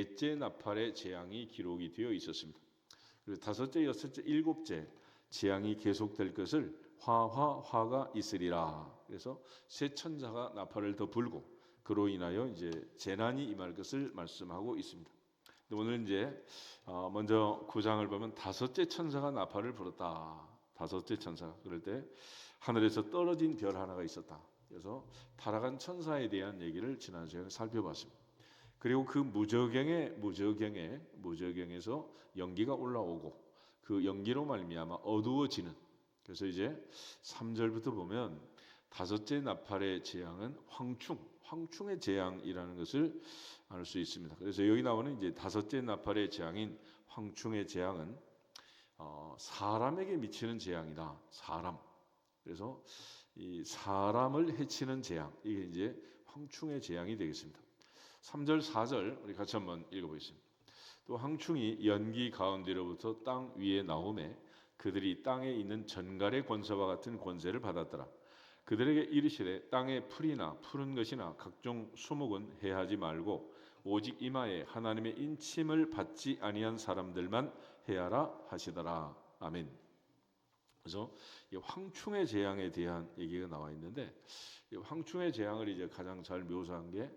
넷째 나팔의 재앙이 기록이 되어 있었습니다. 그리고 다섯째, 여섯째, 일곱째 재앙이 계속될 것을 화가 있으리라. 그래서 새 천사가 나팔을 더 불고 그로 인하여 이제 재난이 임할 것을 말씀하고 있습니다. 오늘 이제 먼저 9장을 보면 다섯째 천사가 나팔을 불었다. 다섯째 천사. 그럴 때 하늘에서 떨어진 별 하나가 있었다. 그래서 타락한 천사에 대한 얘기를 지난 시간에 살펴봤습니다. 그리고 그 무저경에서 연기가 올라오고 그 연기로 말미암아 어두워지는. 그래서 이제 3절부터 보면 다섯째 나팔의 재앙은 황충의 재앙이라는 것을 알 수 있습니다. 그래서 여기 나오는 이제 다섯째 나팔의 재앙인 황충의 재앙은 사람에게 미치는 재앙이다. 사람. 그래서 이 사람을 해치는 재앙, 이게 이제 황충의 재앙이 되겠습니다. 3절, 4절 우리 같이 한번 읽어보겠습니다. 또 황충이 연기 가운데로부터 땅 위에 나오매 그들이 땅에 있는 전갈의 권세와 같은 권세를 받았더라. 그들에게 이르시되 땅에 풀이나 푸른 것이나 각종 수목은 해하지 말고 오직 이마에 하나님의 인침을 받지 아니한 사람들만 해하라 하시더라. 아멘. 그래서 이 황충의 재앙에 대한 얘기가 나와 있는데, 이 황충의 재앙을 이제 가장 잘 묘사한 게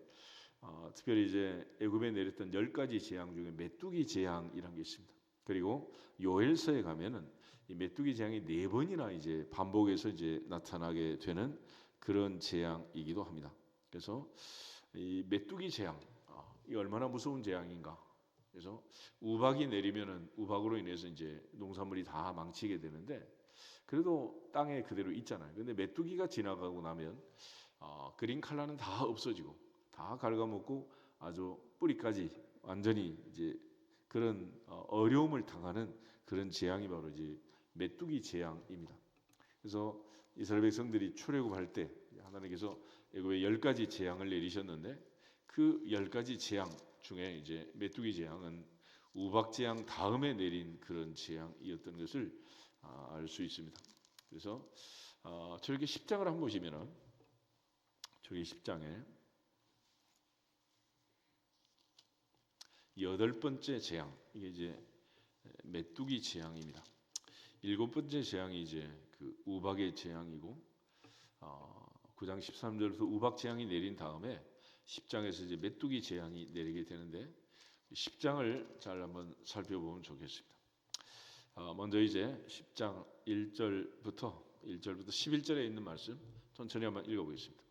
특별히 이제 애굽에 내렸던 10가지 재앙 중에 메뚜기 재앙이라는 게 있습니다. 그리고 요엘서에 가면은 이 메뚜기 재앙이 4번이나 이제 반복해서 이제 나타나게 되는 그런 재앙이기도 합니다. 그래서 이 메뚜기 재앙, 이 얼마나 무서운 재앙인가. 그래서 우박이 내리면은 우박으로 인해서 이제 농산물이 다 망치게 되는데, 그래도 땅에 그대로 있잖아요. 근데 메뚜기가 지나가고 나면 그린 칼라는 다 없어지고 다 갉아먹고 아주 뿌리까지 완전히 이제 그런 어려움을 당하는 그런 재앙이 바로 이제 메뚜기 재앙입니다. 그래서 이스라엘 백성들이 출애굽할 때 하나님께서 애굽에 10가지 재앙을 내리셨는데, 그 10가지 재앙 중에 이제 메뚜기 재앙은 우박 재앙 다음에 내린 그런 재앙이었던 것을 알 수 있습니다. 그래서 저렇게 10장을 한번 보시면은 저기 10장에 8번째 재앙, 이게 이제 메뚜기 재앙입니다. 7번째 재앙이 이제 그 우박의 재앙이고, 9장 13절부터 우박 재앙이 내린 다음에 10장에서 이제 메뚜기 재앙이 내리게 되는데, 10장을 잘 한번 살펴보면 좋겠습니다. 먼저 이제 10장 1절부터 11절에 있는 말씀 천천히 한번 읽어보겠습니다.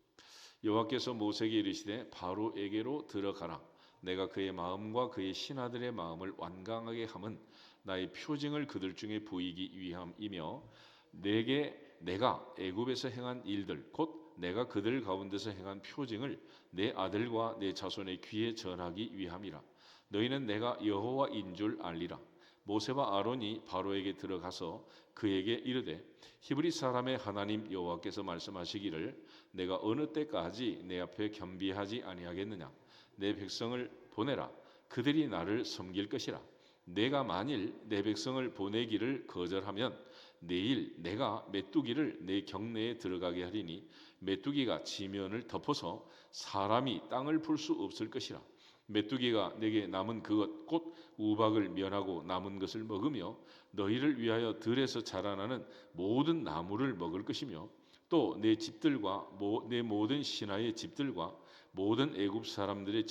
여호와께서 모세에게 이르시되 바로에게로 들어가라. 내가 그의 마음과 그의 신하들의 마음을 완강하게 함은 나의 표징을 그들 중에 보이기 위함이며 내가 애굽에서 행한 일들 곧 내가 그들 가운데서 행한 표징을 내 아들과 내 자손의 귀에 전하기 위함이라. 너희는 내가 여호와인 줄 알리라. 모세와 아론이 바로에게 들어가서 그에게 이르되 히브리 사람의 하나님 여호와께서 말씀하시기를 내가 어느 때까지 내 앞에 겸비하지 아니하겠느냐. 내 백성을 보내라. 그들이 나를 섬길 것이라. 내가 만일 내 백성을 보내기를 거절하면 내일 내가 메뚜기를 내 경내에 들어가게 하리니 메뚜기가 지면을 덮어서 사람이 땅을 풀 수 없을 것이라. 메뚜기가 내게 남은 그것 곧 우박을 면하고 남은 것을 먹으며 너희를 위하여 들에서 자라나는 모든 나무를 먹을 것이며 또 내 집들과 내 모든 신하의 집들과 모든 애굽 사람들의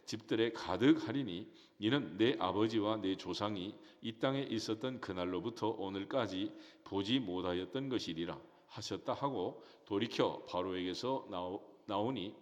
집들에 가득하리니 이는 내 아버지와 내 조상이 이 땅에 있었던 그날로부터 오늘까지 보지 못하였던 것이리라 하셨다 하고 돌이켜 바로에게서 나오니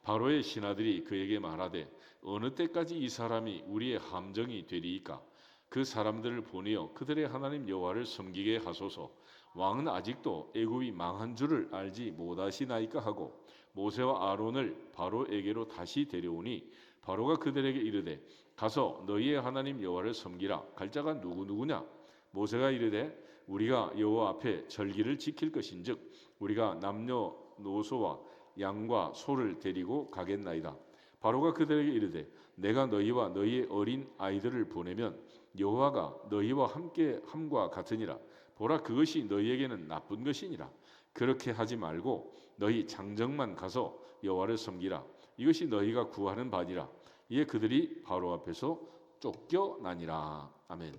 바로의 신하들이 그에게 말하되 어느 때까지 이 사람이 우리의 함정이 되리이까. 그 사람들을 보내어 그들의 하나님 여호와를 섬기게 하소서. 왕은 아직도 애굽이 망한 줄을 알지 못하시나이까 하고 모세와 아론을 바로에게로 다시 데려오니 바로가 그들에게 이르되 가서 너희의 하나님 여호와를 섬기라. 갈 자가 누구냐. 모세가 이르되 우리가 여호와 앞에 절기를 지킬 것인즉 우리가 남녀노소와 양과 소를 데리고 가겠나이다. 바로가 그들에게 이르되 내가 너희와 너희의 어린 아이들을 보내면 여호와가 너희와 함께 함과 같으니라. 보라 그것이 너희에게는 나쁜 것이니라. 그렇게 하지 말고 너희 장정만 가서 여호와를 섬기라. 이것이 너희가 구하는 바니라. 이에 그들이 바로 앞에서 쫓겨나니라. 아멘.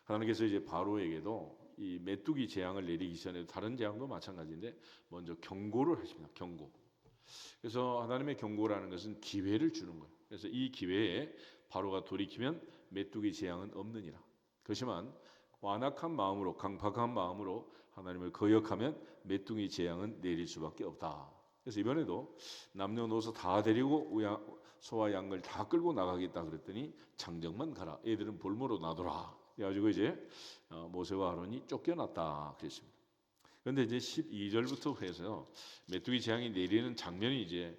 하나님께서 이제 바로에게도 이 메뚜기 재앙을 내리기 전에 다른 재앙도 마찬가지인데 먼저 경고를 하십니다. 경고. 그래서 하나님의 경고라는 것은 기회를 주는 거예요. 그래서 이 기회에 바로가 돌이키면 메뚜기 재앙은 없느니라. 그렇지만 완악한 마음으로, 강팍한 마음으로 하나님을 거역하면 메뚜기 재앙은 내릴 수밖에 없다. 그래서 이번에도 남녀노소 다 데리고 소와 양을 다 끌고 나가겠다 그랬더니 장정만 가라. 애들은 볼모로 놔둬라. 그래가지고 이제 모세와 아론이 쫓겨났다 그랬습니다. 그런데 이제 12절부터 해서 메뚜기 재앙이 내리는 장면이 이제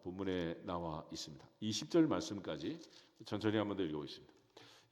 본문에 나와 있습니다. 20절 말씀까지 천천히 한번 더 읽어보겠습니다.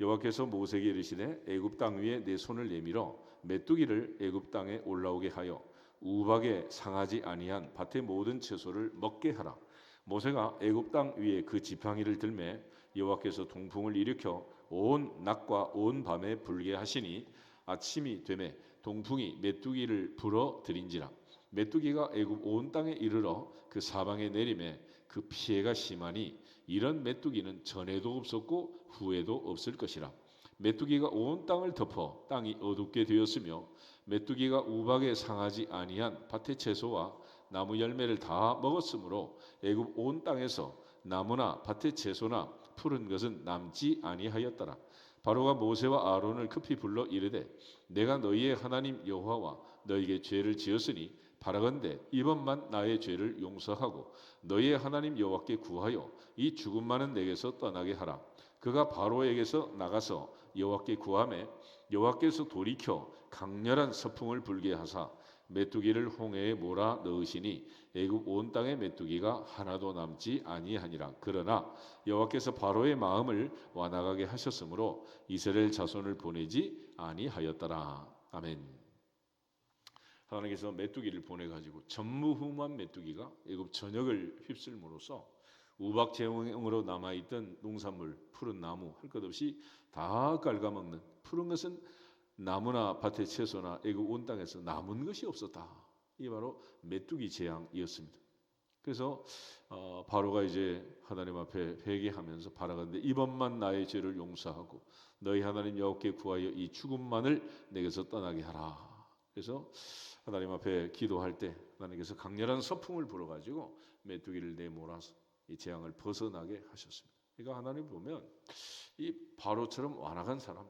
여호와께서 모세에게 이르시되 애굽 땅 위에 내 손을 내밀어 메뚜기를 애굽 땅에 올라오게 하여 우박에 상하지 아니한 밭의 모든 채소를 먹게 하라. 모세가 애굽 땅 위에 그 지팡이를 들매 여호와께서 동풍을 일으켜 온 낮과 온 밤에 불게 하시니 아침이 되매 동풍이 메뚜기를 불어 들인지라. 메뚜기가 애굽 온 땅에 이르러 그 사방에 내림에 그 피해가 심하니 이런 메뚜기는 전에도 없었고 후에도 없을 것이라. 메뚜기가 온 땅을 덮어 땅이 어둡게 되었으며 메뚜기가 우박에 상하지 아니한 밭의 채소와 나무 열매를 다 먹었으므로 애굽 온 땅에서 나무나 밭의 채소나 푸른 것은 남지 아니하였더라. 바로가 모세와 아론을 급히 불러 이르되 내가 너희의 하나님 여호와와 너희에게 죄를 지었으니 바라건대 이번만 나의 죄를 용서하고 너희의 하나님 여호와께 구하여 이 죽음만은 내게서 떠나게 하라. 그가 바로에게서 나가서 여호와께 구하매 여호와께서 돌이켜 강렬한 서풍을 불게 하사 메뚜기를 홍해에 몰아 넣으시니 애굽 온 땅의 메뚜기가 하나도 남지 아니하니라. 그러나 여호와께서 바로의 마음을 완악하게 하셨으므로 이스라엘 자손을 보내지 아니하였더라. 아멘. 하나님께서 메뚜기를 보내가지고 전무후무한 메뚜기가 애굽 전역을 휩쓸므로써 우박 재앙으로 남아있던 농산물, 푸른 나무 할 것 없이 다 갉아먹는. 푸른 것은 나무나 밭의 채소나 애굽 온 땅에서 남은 것이 없었다. 이게 바로 메뚜기 재앙이었습니다. 그래서 바로가 이제 하나님 앞에 회개하면서 바라건대 이번만 나의 죄를 용서하고 너희 하나님 여호와께 구하여 이 죽음만을 내게서 떠나게 하라. 그래서 하나님 앞에 기도할 때 하나님께서 강렬한 서풍을 불어가지고 메뚜기를 내몰아서 이 재앙을 벗어나게 하셨습니다. 그러니까 하나님 보면 이 바로처럼 완악한 사람,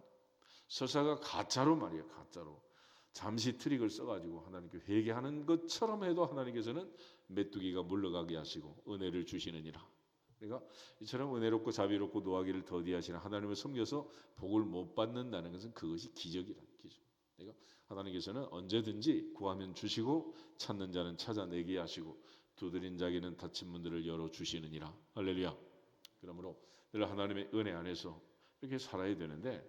설사가 가짜로 말이에요. 가짜로 잠시 트릭을 써가지고 하나님께 회개하는 것처럼 해도 하나님께서는 메뚜기가 물러가게 하시고 은혜를 주시느니라. 그러니까 이처럼 은혜롭고 자비롭고 노하기를 더디하시는 하나님을 섬겨서 복을 못 받는다는 것은 그것이 기적이라. 기적. 그러니까 하나님께서는 언제든지 구하면 주시고 찾는 자는 찾아내게 하시고 두드린 자에게는 닫힌 문들을 열어 주시느니라. 할렐루야. 그러므로 늘 하나님의 은혜 안에서 이렇게 살아야 되는데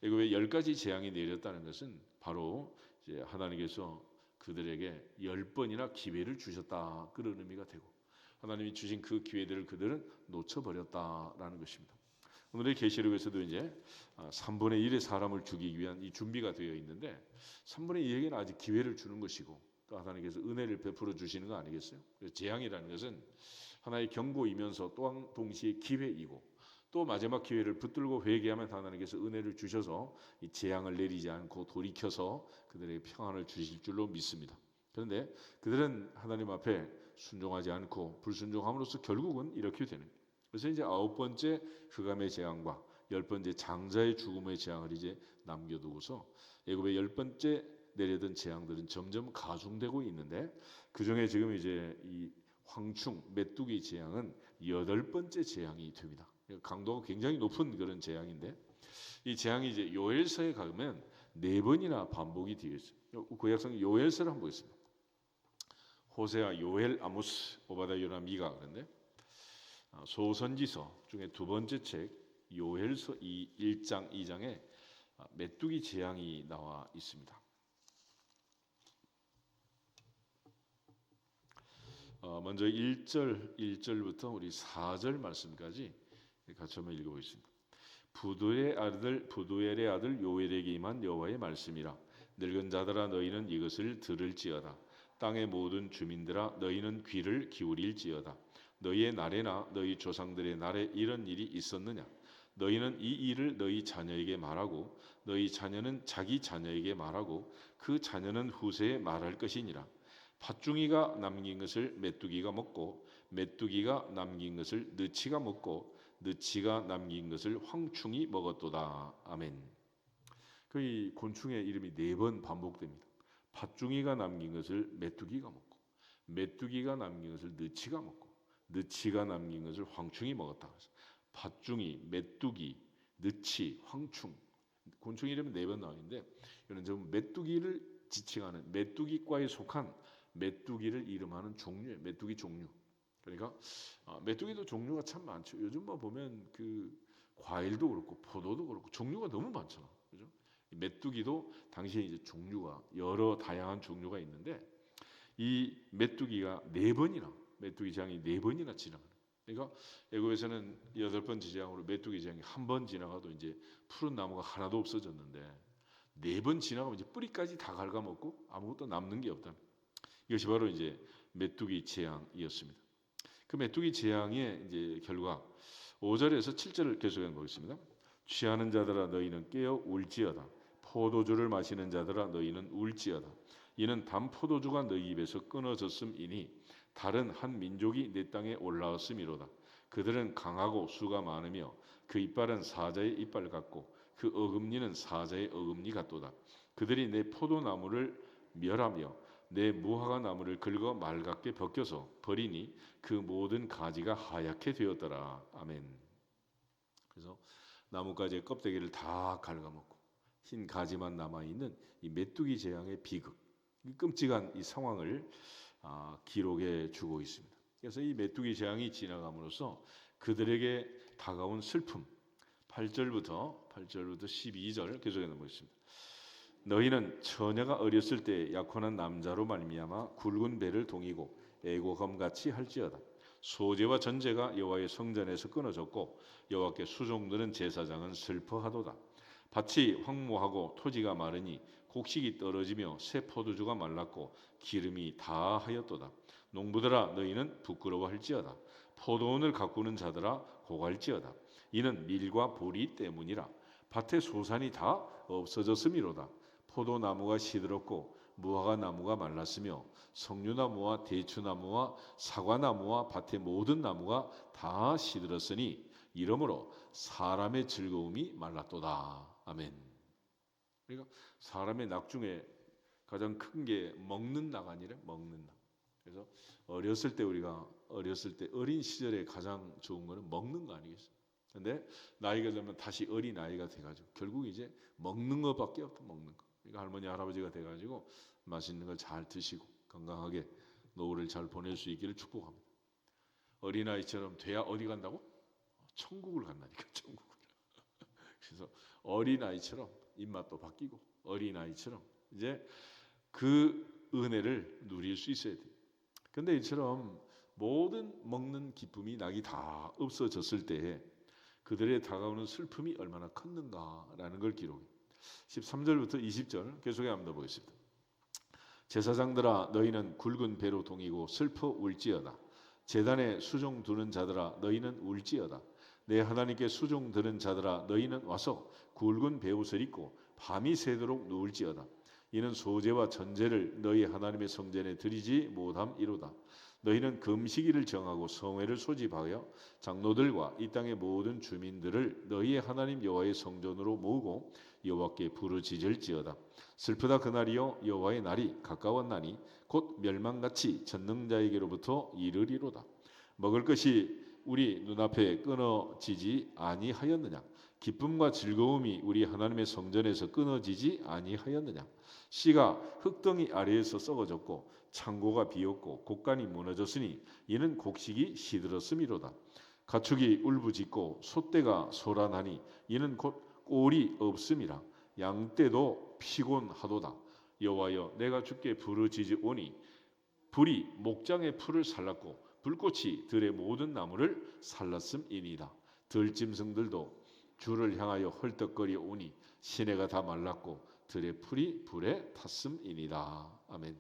애굽에 10가지 재앙이 내렸다는 것은 바로 이제 하나님께서 그들에게 10번이나 기회를 주셨다 그런 의미가 되고 하나님이 주신 그 기회들을 그들은 놓쳐버렸다라는 것입니다. 오늘의 계시록에서도 이제 3분의 1의 사람을 죽이기 위한 이 준비가 되어 있는데 3분의 2에게는 아직 기회를 주는 것이고 또 하나님께서 은혜를 베풀어 주시는 거 아니겠어요? 그래서 재앙이라는 것은 하나의 경고이면서 또한 동시에 기회이고 또 마지막 기회를 붙들고 회개하면 하나님께서 은혜를 주셔서 이 재앙을 내리지 않고 돌이켜서 그들에게 평안을 주실 줄로 믿습니다. 그런데 그들은 하나님 앞에 순종하지 않고 불순종함으로써 결국은 이렇게 되는 거예요. 그래서 이제 9번째 흑암의 재앙과 10번째 장자의 죽음의 재앙을 이제 남겨두고서 애굽의 10번째 내려던 재앙들은 점점 가중되고 있는데 그 중에 지금 이제 이 황충 메뚜기 재앙은 8번째 재앙이 됩니다. 강도가 굉장히 높은 그런 재앙인데 이 재앙이 이제 요엘서에 가면 4번이나 반복이 되어 있어요. 구약성 요엘서를 한번 보겠습니다. 호세아, 요엘, 아모스, 오바다, 요나, 미가. 그런데 소선지서 중에 2번째 책 요엘서 1장 2장에 메뚜기 재앙이 나와 있습니다. 먼저 1절부터 우리 4절 말씀까지 같이 한번 읽어보겠습니다. 부두엘의 아들 요엘에게 임한 여호와의 말씀이라. 늙은 자들아 너희는 이것을 들을지어다. 땅의 모든 주민들아 너희는 귀를 기울일지어다. 너희의 날에나 너희 조상들의 날에 이런 일이 있었느냐? 너희는 이 일을 너희 자녀에게 말하고 너희 자녀는 자기 자녀에게 말하고 그 자녀는 후세에 말할 것이니라. 팥중이가 남긴 것을 메뚜기가 먹고 메뚜기가 남긴 것을 느치가 먹고 느치가 남긴 것을 황충이 먹었도다. 아멘. 그 곤충의 이름이 4번 반복됩니다. 팥중이가 남긴 것을 메뚜기가 먹고 메뚜기가 남긴 것을 느치가 먹고 느치가 남긴 것을 황충이 먹었다. 팥중이, 메뚜기, 느치, 황충. 곤충 이름은 4번 나와 있는데 이는 좀 메뚜기를 지칭하는 메뚜기과에 속한 메뚜기를 이름하는 종류예요. 메뚜기 종류. 그러니까 메뚜기도 종류가 참 많죠. 요즘 보면 그 과일도 그렇고 포도도 그렇고 종류가 너무 많잖아. 그죠? 메뚜기도 당시에 이제 종류가 여러 다양한 종류가 있는데 이 메뚜기가 4번이나 메뚜기 재앙이 4번이나 지나가는. 그러니까 애굽에서는 8번 지장으로 메뚜기 재앙이 1번 지나가도 이제 푸른 나무가 하나도 없어졌는데 4번 지나가면 이제 뿌리까지 다 갉아먹고 아무것도 남는 게 없다. 이것이 바로 이제 메뚜기 재앙이었습니다. 그 메뚜기 재앙의 이제 결과 5절에서 7절을 계속해 보겠습니다. 취하는 자들아 너희는 깨어 울지어다. 포도주를 마시는 자들아 너희는 울지어다. 이는 단 포도주가 너희 입에서 끊어졌음이니 다른 한 민족이 내 땅에 올라왔음이로다. 그들은 강하고 수가 많으며 그 이빨은 사자의 이빨 같고 그 어금니는 사자의 어금니 같도다. 그들이 내 포도나무를 멸하며 내 무화과 나무를 긁어 말갛게 벗겨서 버리니 그 모든 가지가 하얗게 되었더라. 아멘. 그래서 나뭇가지의 껍데기를 다 갉아먹고 흰 가지만 남아있는 이 메뚜기 재앙의 비극, 이 끔찍한 이 상황을 기록해 주고 있습니다. 그래서 이 메뚜기 재앙이 지나감으로써 그들에게 다가온 슬픔, 8절부터 12절 계속해 보겠습니다. 너희는 처녀가 어렸을 때 약혼한 남자로 말미암아 굵은 배를 동이고 애고검같이 할지어다. 소제와 전제가 여호와의 성전에서 끊어졌고 여호와께 수종드는 제사장은 슬퍼하도다. 밭이 황무하고 토지가 마르니 곡식이 떨어지며 새 포도주가 말랐고 기름이 다 하였도다. 농부들아 너희는 부끄러워할지어다. 포도원을 가꾸는 자들아 고갈지어다. 이는 밀과 보리 때문이라. 밭의 소산이 다 없어졌음이로다. 포도나무가 시들었고 무화과 나무가 말랐으며 석류나무와 대추나무와 사과나무와 밭의 모든 나무가 다 시들었으니 이러므로 사람의 즐거움이 말랐도다. 아멘. 그러니까 사람의 낙 중에 가장 큰 게 먹는 낙 아니래? 먹는 낙. 그래서 우리가 어렸을 때 어린 시절에 가장 좋은 거는 먹는 거 아니겠어요? 근데 나이가 들면 다시 어린 아이가 돼가지고 결국 이제 먹는 것밖에 없다. 먹는 거. 그러니까 할머니 할아버지가 돼가지고 맛있는 걸 잘 드시고 건강하게 노후를 잘 보낼 수 있기를 축복합니다. 어린 아이처럼 돼야 어디 간다고? 천국을 간다니까. 천국을. 그래서 어린 아이처럼 입맛도 바뀌고 어린 아이처럼 이제 그 은혜를 누릴 수 있어야 돼요. 근데 이처럼 모든 먹는 기쁨이 낙이 다 없어졌을 때에 그들의 다가오는 슬픔이 얼마나 컸는가라는 걸 기록해. 13절부터 20절 계속해 한번 보겠습니다. 제사장들아 너희는 굵은 배로 동이고 슬퍼 울지어다. 제단에 수종 두는 자들아 너희는 울지어다. 내 하나님께 수종 드는 자들아 너희는 와서 굵은 배옷을 입고 밤이 새도록 누울지어다. 이는 소제와 전제를 너희 하나님의 성전에 드리지 못함이로다. 너희는 금식일을 정하고 성회를 소집하여 장로들과 이 땅의 모든 주민들을 너희의 하나님 여호와의 성전으로 모으고 여호와께 부르짖을지어다. 슬프다 그날이요 여호와의 날이 가까웠나니 곧 멸망같이 전능자에게로부터 이르리로다. 먹을 것이 우리 눈앞에 끊어지지 아니하였느냐? 기쁨과 즐거움이 우리 하나님의 성전에서 끊어지지 아니하였느냐? 씨가 흙덩이 아래에서 썩어졌고 창고가 비었고 곡간이 무너졌으니 이는 곡식이 시들었음이로다. 가축이 울부짖고 소떼가 소란하니 이는 곧 꼴이 없음이라. 양떼도 피곤하도다. 여호와여 내가 주께 부르짖으오니 불이 목장의 풀을 살랐고 불꽃이 들의 모든 나무를 살랐음이니이다. 들짐승들도 주를 향하여 헐떡거려 오니 시내가 다 말랐고 들의 풀이 불에 탔음이니이다. 아멘.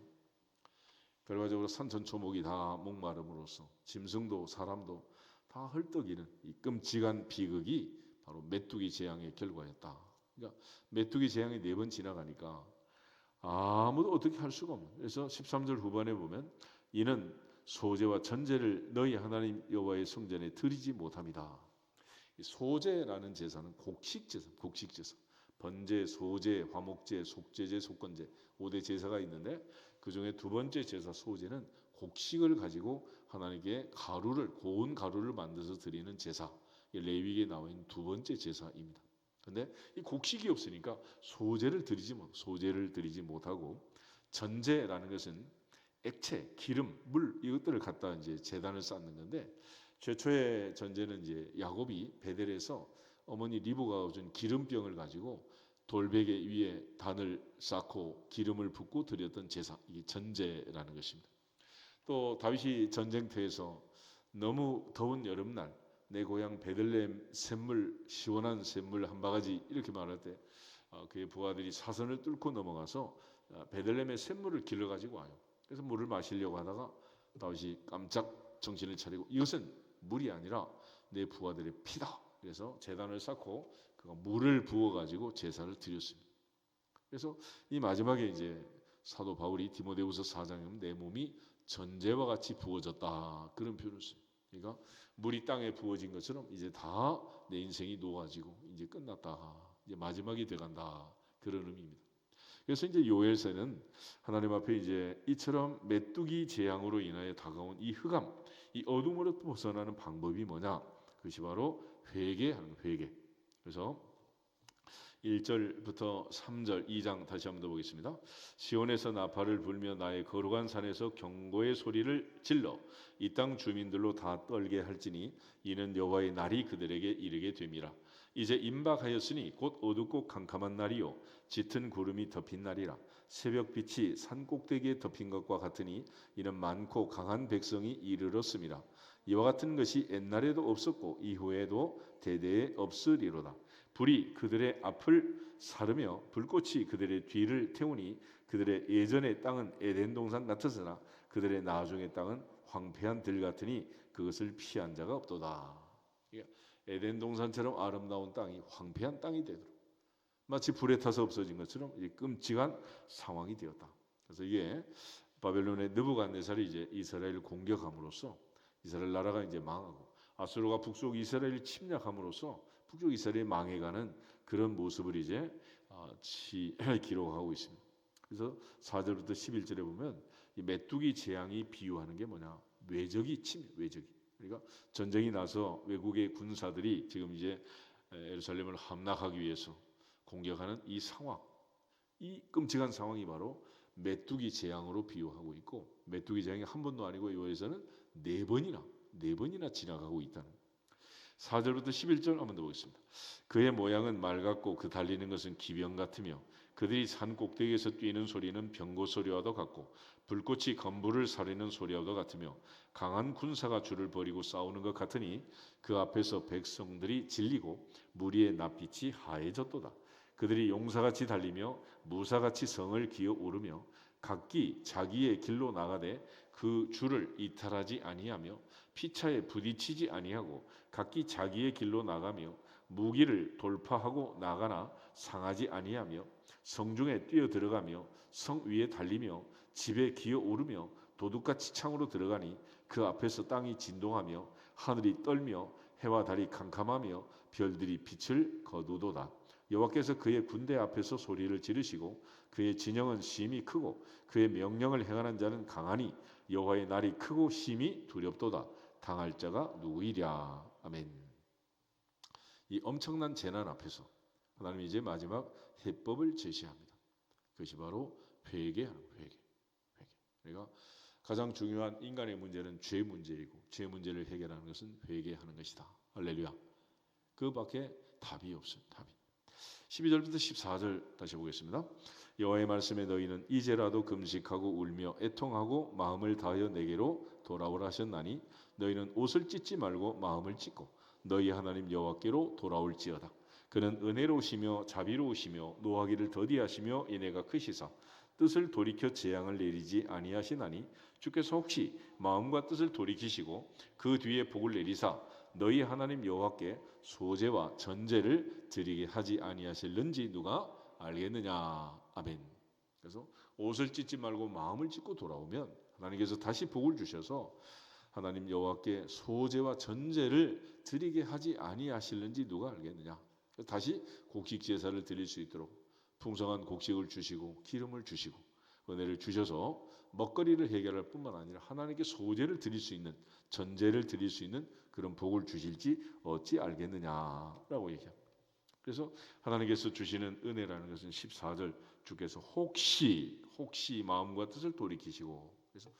결과적으로 산천초목이 다 목마름으로써 짐승도 사람도 다 헐떡이는 이 끔찍한 비극이 바로 메뚜기 재앙의 결과였다. 그러니까 메뚜기 재앙이 4번 지나가니까 아무도 어떻게 할 수가 없는. 그래서 13절 후반에 보면 이는 소제와 전제를 너희 하나님 여호와의 성전에 드리지 못합니다. 이 소제라는 제사는 곡식제사, 곡식제사. 번제, 소제, 화목제, 속제제, 속건제 5대 제사가 있는데 그 중에 두 번째 제사 소제는 곡식을 가지고 하나님께 가루를 고운 가루를 만들어서 드리는 제사. 레위기에 나와 있는 두 번째 제사입니다. 근데 이 곡식이 없으니까 소제를 드리지 못하고 전제라는 것은 액체, 기름, 물 이것들을 갖다 이제 제단을 쌓는 건데 최초의 전제는 이제 야곱이 베델에서 어머니 리브가가 준 기름병을 가지고 돌베개 위에 단을 쌓고 기름을 붓고 드렸던 제사, 이게 전제라는 것입니다. 또 다윗이 전쟁터에서 너무 더운 여름날 내 고향 베들레헴 샘물 시원한 샘물 한 바가지 이렇게 말할 때 그의 부하들이 사선을 뚫고 넘어가서 베들레헴의 샘물을 길러 가지고 와요. 그래서 물을 마시려고 하다가 다윗이 깜짝 정신을 차리고 이것은 물이 아니라 내 부하들의 피다. 그래서 제단을 쌓고 그가 물을 부어 가지고 제사를 드렸습니다. 그래서 이 마지막에 이제 사도 바울이 디모데후서 4장에 보면 내 몸이 전제와 같이 부어졌다 그런 표현을 써요. 그러니까 물이 땅에 부어진 것처럼 이제 다 내 인생이 녹아지고 이제 끝났다. 이제 마지막이 돼간다 그런 의미입니다. 그래서 이제 요엘서는 하나님 앞에 이제 이처럼 메뚜기 재앙으로 인하여 다가온 이 흑암, 이 어둠으로 벗어나는 방법이 뭐냐? 그것이 바로 회개하는 거예요. 회개. 그래서 1절부터 3절 2장 다시 한번 더 보겠습니다. 시온에서 나팔을 불며 나의 거룩한 산에서 경고의 소리를 질러 이 땅 주민들로 다 떨게 할지니 이는 여호와의 날이 그들에게 이르게 됨이라. 이제 임박하였으니 곧 어둡고 캄캄한 날이요 짙은 구름이 덮인 날이라. 새벽빛이 산 꼭대기에 덮인 것과 같으니 이는 많고 강한 백성이 이르렀음이라. 이와 같은 것이 옛날에도 없었고 이후에도 대대에 없으리로다. 불이 그들의 앞을 사르며 불꽃이 그들의 뒤를 태우니 그들의 예전의 땅은 에덴 동산 같았으나 그들의 나중의 땅은 황폐한 들 같으니 그것을 피한 자가 없도다. 에덴 동산처럼 아름다운 땅이 황폐한 땅이 되도록 마치 불에 타서 없어진 것처럼 끔찍한 상황이 되었다. 그래서 이게 바벨론의 느부갓네살이 이제 이스라엘을 공격함으로써 이스라엘 나라가 이제 망하고 아수르가 북쪽 이스라엘을 침략함으로써 북쪽 이스라엘이 망해가는 그런 모습을 이제 기록하고 있습니다. 그래서 4절부터 11절에 보면 이 메뚜기 재앙이 비유하는 게 뭐냐? 외적이 침략, 외적이. 그러니까 전쟁이 나서 외국의 군사들이 지금 이제 예루살렘을 함락하기 위해서 공격하는 이 상황, 이 끔찍한 상황이 바로 메뚜기 재앙으로 비유하고 있고 메뚜기 재앙이 한 번도 아니고 요에서는 네 번이나 지나가고 있다는. 4절부터 11절 한번 더 보겠습니다. 그의 모양은 말 같고 그 달리는 것은 기병 같으며 그들이 산 꼭대기에서 뛰는 소리는 병거 소리와도 같고 불꽃이 건물을 사르는 소리와도 같으며 강한 군사가 줄을 버리고 싸우는 것 같으니 그 앞에서 백성들이 질리고 무리의 낯빛이 하얘졌도다. 그들이 용사같이 달리며 무사같이 성을 기어 오르며 각기 자기의 길로 나가되 그 줄을 이탈하지 아니하며 피차에 부딪히지 아니하고 각기 자기의 길로 나가며 무기를 돌파하고 나가나 상하지 아니하며 성중에 뛰어 들어가며 성 위에 달리며 집에 기어 오르며 도둑같이 창으로 들어가니 그 앞에서 땅이 진동하며 하늘이 떨며 해와 달이 캄캄하며 별들이 빛을 거두도다. 여호와께서 그의 군대 앞에서 소리를 지르시고 그의 진영은 심히 크고 그의 명령을 행하는 자는 강하니 여호와의 날이 크고 심히 두렵도다. 당할 자가 누구이랴. 아멘. 이 엄청난 재난 앞에서 하나님이 이제 마지막 해법을 제시합니다. 그것이 바로 회개하는 회개. 그러니까 가장 중요한 인간의 문제는 죄 문제이고 죄 문제를 해결하는 것은 회개하는 것이다. 할렐루야. 그밖에 답이 없어요. 답이. 12절부터 14절 다시 보겠습니다. 여호와의 말씀에 너희는 이제라도 금식하고 울며 애통하고 마음을 다하여 내게로 돌아오라 하셨나니 너희는 옷을 찢지 말고 마음을 찢고 너희 하나님 여호와께로 돌아올지어다. 그는 은혜로우시며 자비로우시며 노하기를 더디하시며 인애가 크시사 뜻을 돌이켜 재앙을 내리지 아니하시나니 주께서 혹시 마음과 뜻을 돌이키시고 그 뒤에 복을 내리사 너희 하나님 여호와께 소제와 전제를 드리게 하지 아니하실는지 누가 알겠느냐. 아멘. 그래서 옷을 찢지 말고 마음을 찢고 돌아오면 하나님께서 다시 복을 주셔서 하나님 여호와께 소제와 전제를 드리게 하지 아니하실는지 누가 알겠느냐. 다시 곡식 제사를 드릴 수 있도록 풍성한 곡식을 주시고 기름을 주시고 은혜를 주셔서 먹거리를 해결할 뿐만 아니라 하나님께 소제를 드릴 수 있는, 전제를 드릴 수 있는 그런 복을 주실지 어찌 알겠느냐라고 얘기합니다. 그래서 하나님께서 주시는 은혜라는 것은 14절 주께서 혹시 마음과 뜻을 돌이키시고, 그래서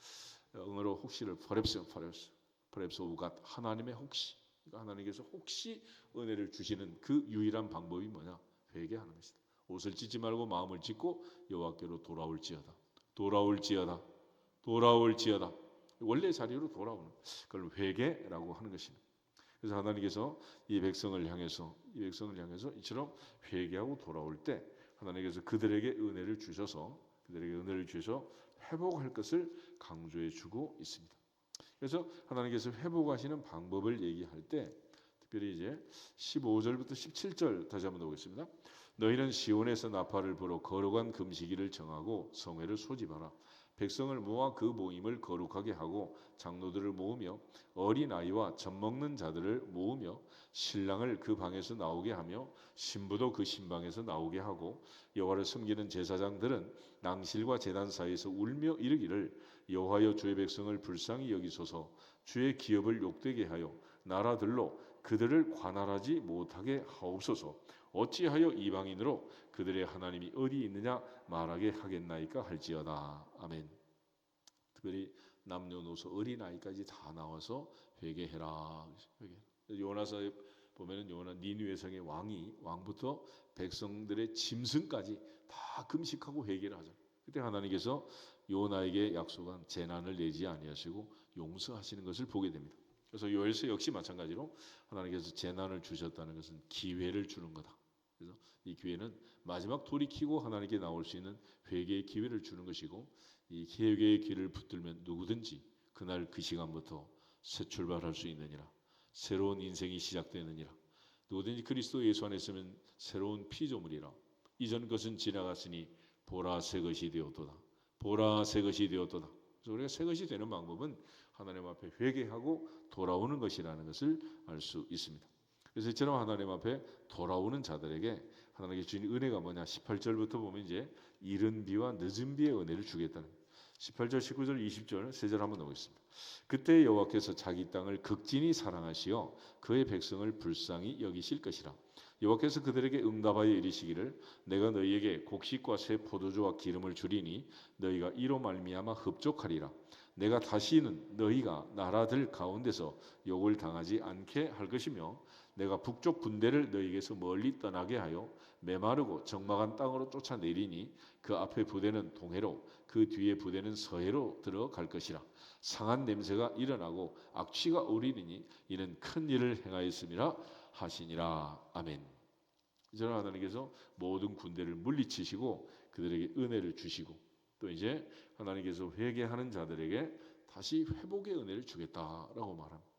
영어로 혹시를 perhaps 오갓, 하나님의 혹시, 그러니까 하나님께서 혹시 은혜를 주시는 그 유일한 방법이 뭐냐? 회개하는 것이다. 옷을 찢지 말고 마음을 찢고 여호와께로 돌아올지어다. 원래 자리로 돌아오는 그걸 회개라고 하는 것입니다. 그래서 하나님께서 이 백성을 향해서 이처럼 회개하고 돌아올 때 하나님께서 그들에게 은혜를 주셔서 회복할 것을 강조해 주고 있습니다. 그래서 하나님께서 회복하시는 방법을 얘기할 때 특별히 이제 15절부터 17절 다시 한번 보겠습니다. 너희는 시온에서 나팔을 불어 거룩한 금식일을 정하고 성회를 소집하라. 백성을 모아 그 모임을 거룩하게 하고 장로들을 모으며 어린아이와 젖먹는 자들을 모으며 신랑을 그 방에서 나오게 하며 신부도 그 신방에서 나오게 하고 여호와를 섬기는 제사장들은 낭실과 제단 사이에서 울며 이르기를 여호와여 주의 백성을 불쌍히 여기소서 주의 기업을 욕되게 하여 나라들로 그들을 관할하지 못하게 하옵소서 어찌하여 이방인으로 그들의 하나님이 어디 있느냐 말하게 하겠나이까 할지어다. 아멘. 특별히 남녀노소 어린아이까지 다 나와서 회개해라. 요나서에 보면은 요나 니느웨 성의 왕부터 백성들의 짐승까지 다 금식하고 회개를 하죠. 그때 하나님께서 요나에게 약속한 재난을 내지 아니하시고 용서하시는 것을 보게 됩니다. 그래서 요엘서 역시 마찬가지로 하나님께서 재난을 주셨다는 것은 기회를 주는 거다. 그래서 이 기회는 마지막 돌이키고 하나님께 나올 수 있는 회개의 기회를 주는 것이고 이 회개의 길을 붙들면 누구든지 그날 그 시간부터 새 출발할 수 있느니라. 새로운 인생이 시작되느니라. 누구든지 그리스도 예수 안에 있으면 새로운 피조물이라. 이전 것은 지나갔으니 보라 새 것이 되었도다. 그래서 우리가 새 것이 되는 방법은 하나님 앞에 회개하고 돌아오는 것이라는 것을 알 수 있습니다. 그래서 이처럼 하나님 앞에 돌아오는 자들에게 하나님께 주신 은혜가 뭐냐? 18절부터 보면 이제 이른 비와 늦은 비의 은혜를 주겠다는 18절, 19절, 20절 세 절 한번 보겠습니다. 그때 여호와께서 자기 땅을 극진히 사랑하시어 그의 백성을 불쌍히 여기실 것이라. 여호와께서 그들에게 응답하여 이르시기를 내가 너희에게 곡식과 새 포도주와 기름을 주리니 너희가 이로 말미암아 흡족하리라. 내가 다시는 너희가 나라들 가운데서 욕을 당하지 않게 할 것이며 내가 북쪽 군대를 너희에게서 멀리 떠나게 하여 메마르고 적막한 땅으로 쫓아내리니 그 앞에 부대는 동해로 그 뒤에 부대는 서해로 들어갈 것이라. 상한 냄새가 일어나고 악취가 우리리니 이는 큰 일을 행하였음이라 하시니라. 아멘. 이제는 하나님께서 모든 군대를 물리치시고 그들에게 은혜를 주시고 또 이제 하나님께서 회개하는 자들에게 다시 회복의 은혜를 주겠다라고 말합니다.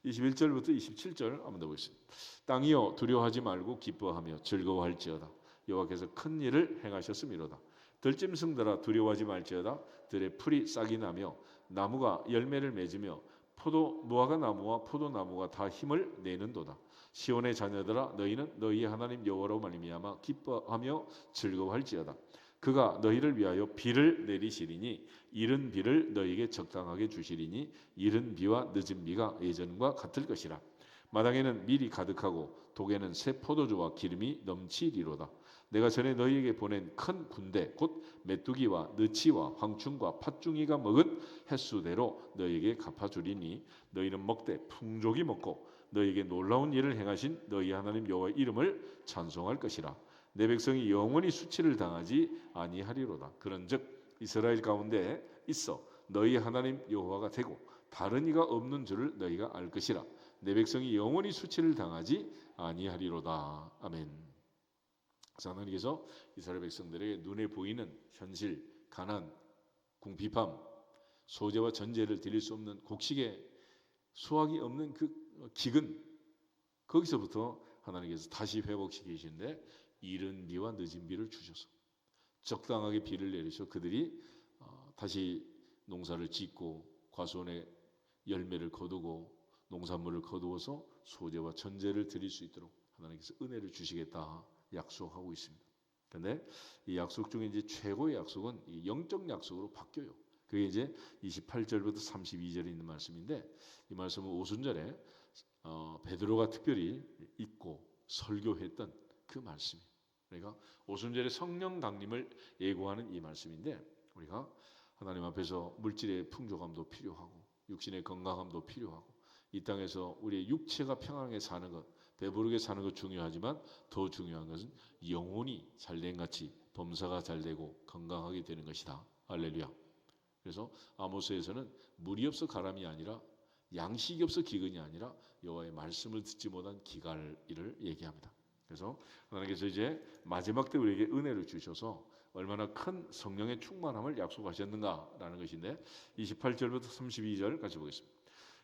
21절부터 27절 한번 더 보겠습니다. 땅이여 두려워하지 말고 기뻐하며 즐거워할지어다. 여호와께서 큰 일을 행하셨음이로다. 들짐승들아 두려워하지 말지어다. 들의 풀이 싹이 나며 나무가 열매를 맺으며 무화과 나무와 포도나무가 다 힘을 내는도다. 시온의 자녀들아 너희는 너희의 하나님 여호와로 말미암아 기뻐하며 즐거워할지어다. 그가 너희를 위하여 비를 내리시리니 이른 비를 너희에게 적당하게 주시리니 이른 비와 늦은 비가 예전과 같을 것이라. 마당에는 밀이 가득하고 독에는 새 포도주와 기름이 넘치리로다. 내가 전에 너희에게 보낸 큰 군대 곧 메뚜기와 느치와 황충과 팥중이가 먹은 횟수대로 너희에게 갚아주리니 너희는 먹되 풍족이 먹고 너희에게 놀라운 일을 행하신 너희 하나님 여호와의 이름을 찬송할 것이라. 내 백성이 영원히 수치를 당하지 아니하리로다. 그런즉 이스라엘 가운데 있어 너희 하나님 여호와가 되고 다른 이가 없는 줄을 너희가 알 것이라. 내 백성이 영원히 수치를 당하지 아니하리로다. 아멘. 그래서 하나님께서 이스라엘 백성들에게 눈에 보이는 현실, 가난, 궁핍함, 소재와 전제를 드릴 수 없는 곡식에 수확이 없는 그 기근, 거기서부터 하나님께서 다시 회복시키시는데 이른 비와 늦은 비를 주셔서 적당하게 비를 내리셔 그들이 다시 농사를 짓고 과수원의 열매를 거두고 농산물을 거두어서 소재와 전제를 드릴 수 있도록 하나님께서 은혜를 주시겠다 약속하고 있습니다. 그런데 이 약속 중에 이제 최고의 약속은 이 영적 약속으로 바뀌어요. 그게 이제 28절부터 32절에 있는 말씀인데 이 말씀은 오순절에 베드로가 특별히 읽고 설교했던 그 말씀이에요. 그러니까 오순절에 성령 강림을 예고하는 이 말씀인데 우리가 하나님 앞에서 물질의 풍족함도 필요하고 육신의 건강함도 필요하고 이 땅에서 우리의 육체가 평안하게 사는 것, 배부르게 사는 것 중요하지만 더 중요한 것은 영혼이 잘된 같이 범사가 잘되고 건강하게 되는 것이다. 할렐루야. 그래서 아모스에서는 물이 없어 가람이 아니라 양식이 없어 기근이 아니라 여호와의 말씀을 듣지 못한 기갈이를 얘기합니다. 그래서 하나님께서 이제 마지막 때 우리에게 은혜를 주셔서 얼마나 큰 성령의 충만함을 약속하셨는가라는 것인데 28절부터 32절 같이 보겠습니다.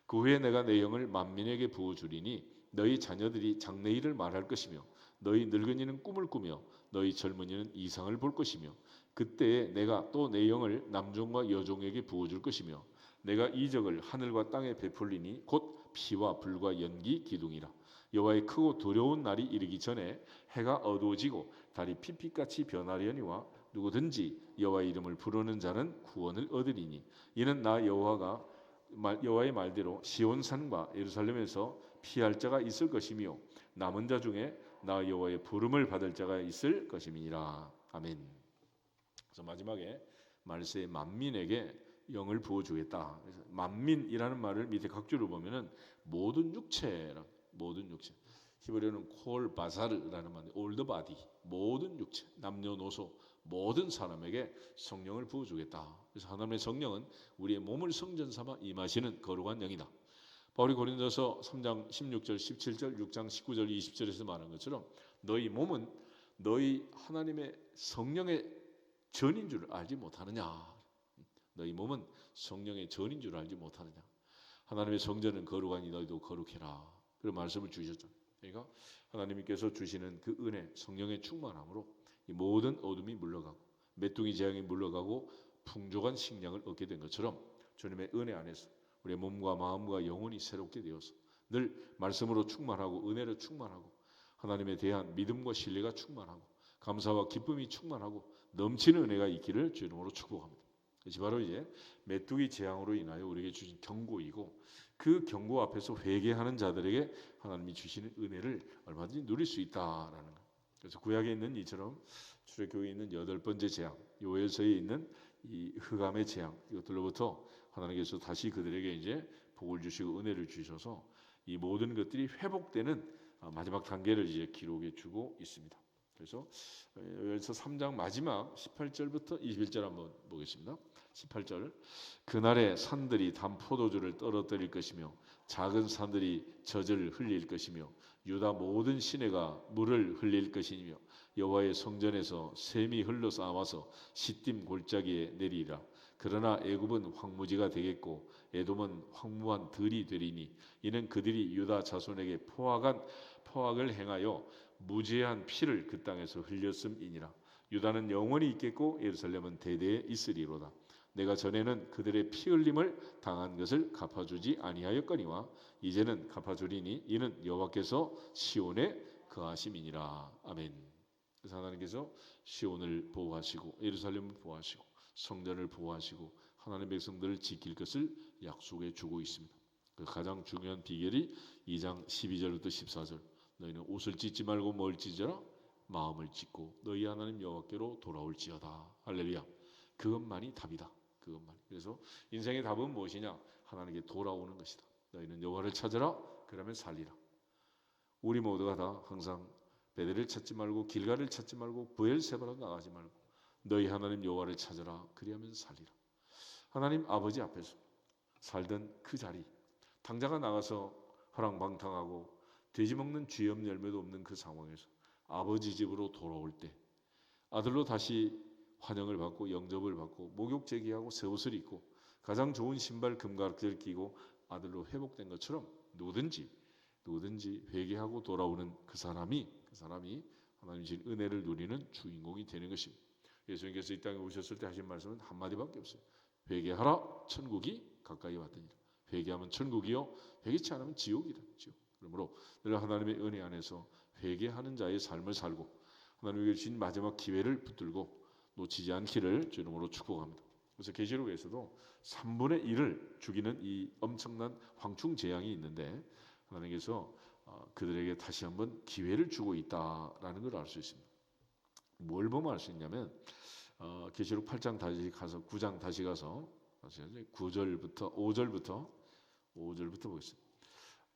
그 후에 내가 내 영을 만민에게 부어주리니 너희 자녀들이 장래일을 말할 것이며 너희 늙은이는 꿈을 꾸며 너희 젊은이는 이상을 볼 것이며 그때에 내가 또 내 영을 남종과 여종에게 부어줄 것이며 내가 이적을 하늘과 땅에 베풀리니 곧 피와 불과 연기 기둥이라. 여호와의 크고 두려운 날이 이르기 전에 해가 어두워지고 달이 핏빛같이 변하려니와 누구든지 여호와의 이름을 부르는 자는 구원을 얻으리니 이는 나 여호와의 말대로 시온산과 예루살렘에서 피할 자가 있을 것이며 남은 자 중에 나 여호와의 부름을 받을 자가 있을 것임이니라. 아멘. 그래서 마지막에 말세의 만민에게 영을 부어주겠다. 그래서 만민이라는 말을 밑에 각주를 보면은 모든 육체라, 모든 육체. 히브리어는 콜 바사르라는 말인데 올드 바디, 모든 육체, 남녀노소 모든 사람에게 성령을 부어주겠다. 그래서 하나님의 성령은 우리의 몸을 성전 삼아 임하시는 거룩한 영이다. 바울이 고린도서 3장 16절, 17절, 6장 19절, 20절에서 말한 것처럼 너희 몸은 너희 하나님의 성령의 전인 줄 알지 못하느냐. 너희 몸은 성령의 전인 줄 알지 못하느냐. 하나님의 성전은 거룩하니 너희도 거룩해라. 그런 말씀을 주셨죠. 그러니까 하나님께서 주시는 그 은혜, 성령의 충만함으로 이 모든 어둠이 물러가고 메뚜기 재앙이 물러가고 풍족한 식량을 얻게 된 것처럼 주님의 은혜 안에서 우리의 몸과 마음과 영혼이 새롭게 되어서 늘 말씀으로 충만하고 은혜로 충만하고 하나님에 대한 믿음과 신뢰가 충만하고 감사와 기쁨이 충만하고 넘치는 은혜가 있기를 주 이름으로 축복합니다. 이것이 바로 이제 메뚜기 재앙으로 인하여 우리에게 주신 경고이고 그 경고 앞에서 회개하는 자들에게 하나님이 주시는 은혜를 얼마든지 누릴 수 있다라는 것. 그래서 구약에 있는 이처럼 출애굽기에 있는 8번째 재앙, 요엘서에 있는 이 흑암의 재앙 이것들로부터 하나님께서 다시 그들에게 이제 복을 주시고 은혜를 주셔서 이 모든 것들이 회복되는 마지막 단계를 이제 기록해 주고 있습니다. 그래서 요엘서 3장 마지막 18절부터 21절 한번 보겠습니다. 18절 그날에 산들이 단 포도주를 떨어뜨릴 것이며 작은 산들이 젖을 흘릴 것이며 유다 모든 시내가 물을 흘릴 것이며 여호와의 성전에서 샘이 흘러 쌓아와서 시딤 골짜기에 내리리라. 그러나 애굽은 황무지가 되겠고 에돔은 황무한 들이 되리니 이는 그들이 유다 자손에게 포악을 행하여 무죄한 피를 그 땅에서 흘렸음이니라. 유다는 영원히 있겠고 예루살렘은 대대에 있으리로다. 내가 전에는 그들의 피 흘림을 당한 것을 갚아주지 아니하였거니와 이제는 갚아주리니 이는 여호와께서 시온에 거하심이니라. 아멘. 그래서 하나님께서 시온을 보호하시고 예루살렘을 보호하시고 성전을 보호하시고 하나님의 백성들을 지킬 것을 약속해 주고 있습니다. 그 가장 중요한 비결이 2장 12절부터 14절 너희는 옷을 찢지 말고 뭘 찢어라? 마음을 찢고 너희 하나님 여호와께로 돌아올지어다. 할렐루야. 그것만이 답이다. 그것만. 그래서 인생의 답은 무엇이냐? 하나님께 돌아오는 것이다. 너희는 여호와를 찾으라. 그러면 살리라. 우리 모두가 다 항상 베델을 찾지 말고 길가를 찾지 말고 브엘세바로 나가지 말고 너희 하나님 여호와를 찾으라. 그리하면 살리라. 하나님 아버지 앞에서 살던 그 자리 당장은 나가서 허랑방탕하고 돼지 먹는 쥐염 열매도 없는 그 상황에서 아버지 집으로 돌아올 때 아들로 다시 환영을 받고 영접을 받고 목욕 제기하고 새 옷을 입고 가장 좋은 신발 금가락지를 끼고 아들로 회복된 것처럼 누구든지 회개하고 돌아오는 그 사람이 하나님 주신 은혜를 누리는 주인공이 되는 것입니다. 예수님께서 이 땅에 오셨을 때 하신 말씀은 한마디밖에 없어요. 회개하라 천국이 가까이 왔더니라. 회개하면 천국이요 회개치 않으면 지옥이다. 지옥. 그러므로 늘 하나님의 은혜 안에서 회개하는 자의 삶을 살고 하나님께 주신 마지막 기회를 붙들고 놓치지 않기를 주 이름으로 축복합니다. 그래서 계시록에서도 3분의 1을 죽이는 이 엄청난 황충 재앙이 있는데 하나님께서 그들에게 다시 한번 기회를 주고 있다라는 걸 알 수 있습니다. 뭘 보면 알 수 있냐면 계시록 8장 다시 가서 9장 다시 가서 9절부터 5절부터 보겠습니다.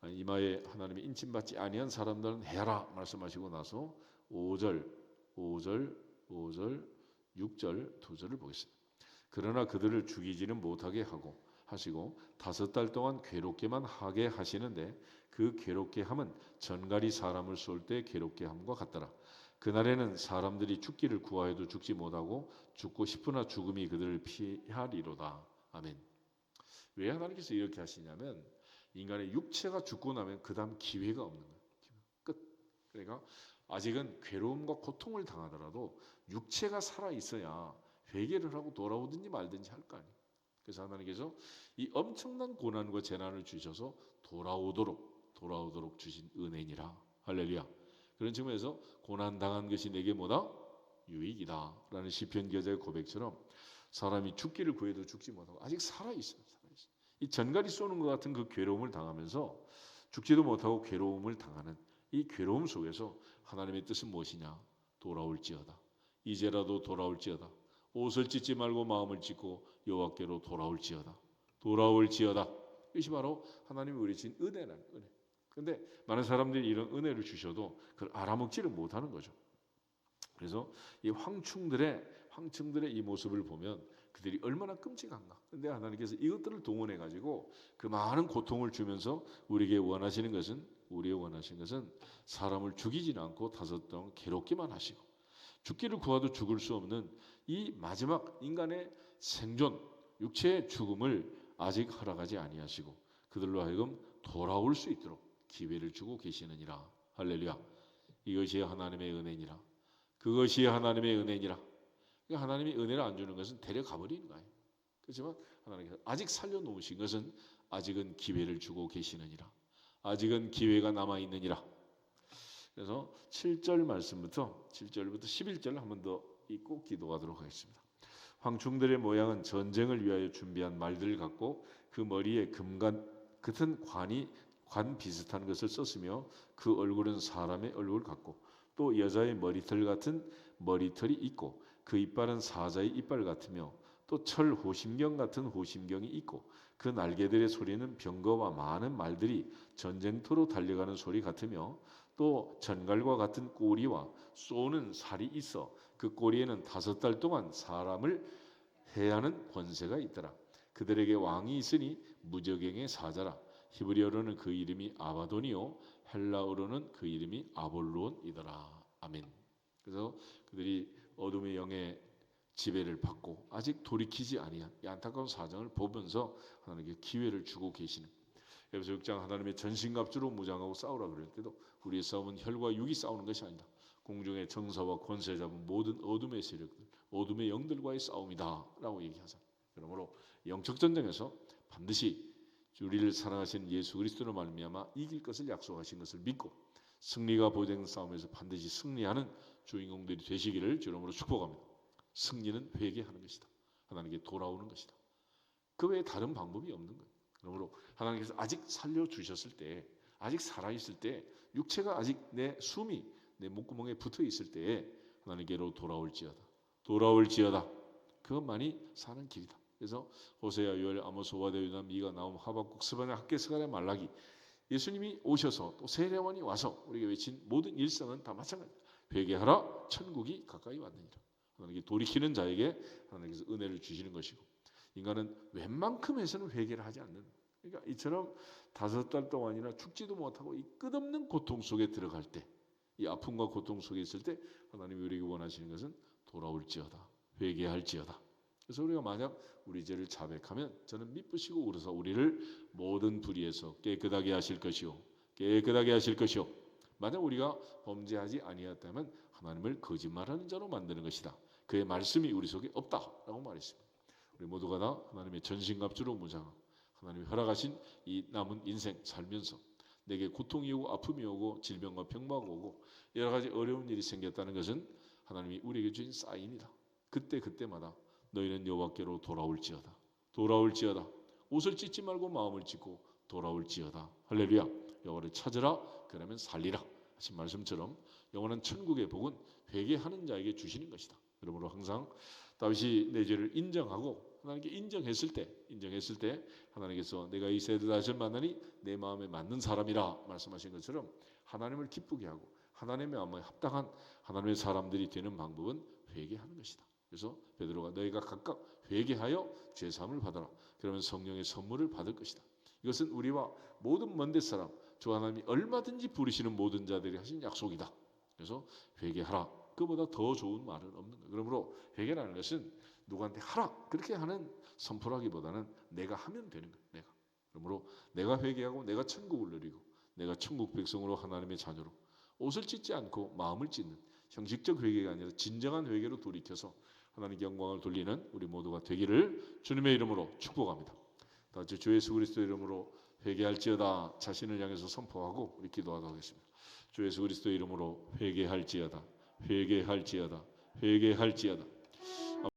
이마에 하나님의 인침받지 아니한 사람들은 해라 말씀하시고 나서 5절, 6절, 2절을 보겠습니다. 그러나 그들을 죽이지는 못하게 하시고 5달 동안 괴롭게만 하게 하시는데 그 괴롭게 함은 전갈이 사람을 쏠 때 괴롭게 함과 같더라. 그날에는 사람들이 죽기를 구하여도 죽지 못하고 죽고 싶으나 죽음이 그들을 피하리로다. 아멘. 왜 하나님께서 이렇게 하시냐면 인간의 육체가 죽고 나면 그 다음 기회가 없는 거예요. 끝. 그러니까 아직은 괴로움과 고통을 당하더라도 육체가 살아있어야 회개를 하고 돌아오든지 말든지 할 거 아니에요. 그래서 하나님께서 이 엄청난 고난과 재난을 주셔서 돌아오도록 주신 은혜니라. 할렐루야. 그런 측면에서 고난당한 것이 내게 뭐다? 유익이다 라는 시편 기자의 고백처럼 사람이 죽기를 구해도 죽지 못하고 아직 살아있어요. 이 전갈이 쏘는 것 같은 그 괴로움을 당하면서 죽지도 못하고 괴로움을 당하는 이 괴로움 속에서 하나님의 뜻은 무엇이냐? 돌아올지어다. 이제라도 돌아올지어다. 옷을 찢지 말고 마음을 찢고 여호와께로 돌아올지어다. 이것이 바로 하나님이 우리 주신 은혜라는 은혜. 그런데 많은 사람들이 이런 은혜를 주셔도 그걸 알아먹지를 못하는 거죠. 그래서 이 황충들의 이 모습을 보면 그들이 얼마나 끔찍한가. 그런데 하나님께서 이것들을 동원해 가지고 그 많은 고통을 주면서 우리에게 원하시는 것은 사람을 죽이지는 않고 5달 괴롭기만 하시고 죽기를 구하도 죽을 수 없는 이 마지막 인간의 생존, 육체의 죽음을 아직 허락하지 아니하시고 그들로 하여금 돌아올 수 있도록 기회를 주고 계시느니라. 할렐루야. 이것이 하나님의 은혜니라. 그것이 하나님의 은혜니라. 그러니까 하나님이 은혜를 안 주는 것은 데려가 버리는 거예요. 그렇지만 하나님께서 아직 살려놓으신 것은 아직은 기회를 주고 계시느니라. 아직은 기회가 남아있느니라. 그래서 7절 말씀부터 11절 한 번 더 읽고 기도하도록 하겠습니다. 황충들의 모양은 전쟁을 위하여 준비한 말들 같고 그 머리에 금관 같은 관 비슷한 것을 썼으며 그 얼굴은 사람의 얼굴 같고 또 여자의 머리털 같은 머리털이 있고 그 이빨은 사자의 이빨 같으며 또 철 호심경 같은 호심경이 있고 그 날개들의 소리는 병거와 많은 말들이 전쟁터로 달려가는 소리 같으며 또 전갈과 같은 꼬리와 쏘는 살이 있어 그 꼬리에는 5달 동안 사람을 해하는 권세가 있더라. 그들에게 왕이 있으니 무저갱의 사자라. 히브리어로는 그 이름이 아바돈이요 헬라어로는 그 이름이 아볼론이더라. 아멘. 그래서 그들이 어둠의 영의 지배를 받고 아직 돌이키지 아니한 이 안타까운 사정을 보면서 하나님께 기회를 주고 계시는 에베소 6장 하나님의 전신갑주로 무장하고 싸우라 그럴 때도 우리의 싸움은 혈과 육이 싸우는 것이 아니다. 공중의 정사와 권세 잡은 모든 어둠의 세력들, 어둠의 영들과의 싸움이다 라고 얘기하잖아요. 그러므로 영적 전쟁에서 반드시 우리를 사랑하시는 예수 그리스도로 말미암아 이길 것을 약속하신 것을 믿고 승리가 보장된 싸움에서 반드시 승리하는 주인공들이 되시기를 주님으로 축복합니다. 승리는 회개하는 것이다. 하나님께 돌아오는 것이다. 그 외에 다른 방법이 없는 거예요. 그러므로 하나님께서 아직 살려주셨을 때, 아직 살아있을 때, 육체가 아직 내 숨이 내 목구멍에 붙어있을 때에 하나님께로 돌아올지어다. 그것만이 사는 길이다. 그래서 호세아, 요엘, 아모스, 오바댜, 요나, 미가, 나움, 하박국, 스바냐, 학개, 스가랴, 말라기 예수님이 오셔서 또 세례원이 와서 우리가 외친 모든 일상은 다 마찬가지입니다. 회개하라 천국이 가까이 왔느니라. 하나님께 돌이키는 자에게 하나님께서 은혜를 주시는 것이고 인간은 웬만큼 해서는 회개를 하지 않는 그러니까 이처럼 5달 동안이나 죽지도 못하고 이 끝없는 고통 속에 들어갈 때 이 아픔과 고통 속에 있을 때 하나님이 우리에게 원하시는 것은 돌아올지어다, 회개할지어다. 그래서 우리가 만약 우리 죄를 자백하면 저는 미쁘시고 우러서 우리를 모든 불의에서 깨끗하게 하실 것이요, 깨끗하게 하실 것이요. 만약 우리가 범죄하지 아니었다면 하나님을 거짓말하는 자로 만드는 것이다. 그의 말씀이 우리 속에 없다라고 말했습니다. 우리 모두가 다 하나님의 전신갑주로 무장하고 하나님이 허락하신 이 남은 인생 살면서 내게 고통이 오고 아픔이 오고 질병과 병마가 오고 여러 가지 어려운 일이 생겼다는 것은 하나님이 우리에게 주신 사인이다. 그때마다 너희는 여호와께로 돌아올지어다, 돌아올지어다. 옷을 찢지 말고 마음을 찢고 돌아올지어다. 할렐루야. 여호와를 찾으라, 그러면 살리라 하신 말씀처럼 영원한 천국의 복은 회개하는 자에게 주시는 것이다. 그러므로 항상 다윗이 내 죄를 인정하고 하나님께 인정했을 때 하나님께서 내가 이 세대 다윗을 만나니 내 마음에 맞는 사람이라 말씀하신 것처럼 하나님을 기쁘게 하고 하나님의 마음에 합당한 하나님의 사람들이 되는 방법은 회개하는 것이다. 그래서 베드로가 너희가 각각 회개하여 죄 사함을 받아라. 그러면 성령의 선물을 받을 것이다. 이것은 우리와 모든 먼 데 사람, 주 하나님이 얼마든지 부르시는 모든 자들이 하신 약속이다. 그래서 회개하라. 그보다 더 좋은 말은 없는 거예요. 그러므로 회개라는 것은 누구한테 하라 그렇게 하는 선포라기보다는 내가 하면 되는 거예요. 내가. 그러므로 내가 회개하고 내가 천국을 누리고 내가 천국 백성으로 하나님의 자녀로 옷을 찢지 않고 마음을 찢는 형식적 회개가 아니라 진정한 회개로 돌이켜서 하나님께 영광을 돌리는 우리 모두가 되기를 주님의 이름으로 축복합니다. 다 같이 주 예수 그리스도의 이름으로 회개할지어다 자신을 향해서 선포하고 우리 기도하도록 하겠습니다. 주 예수 그리스도의 이름으로 회개할지어다, 회개할지어다, 회개할지어다.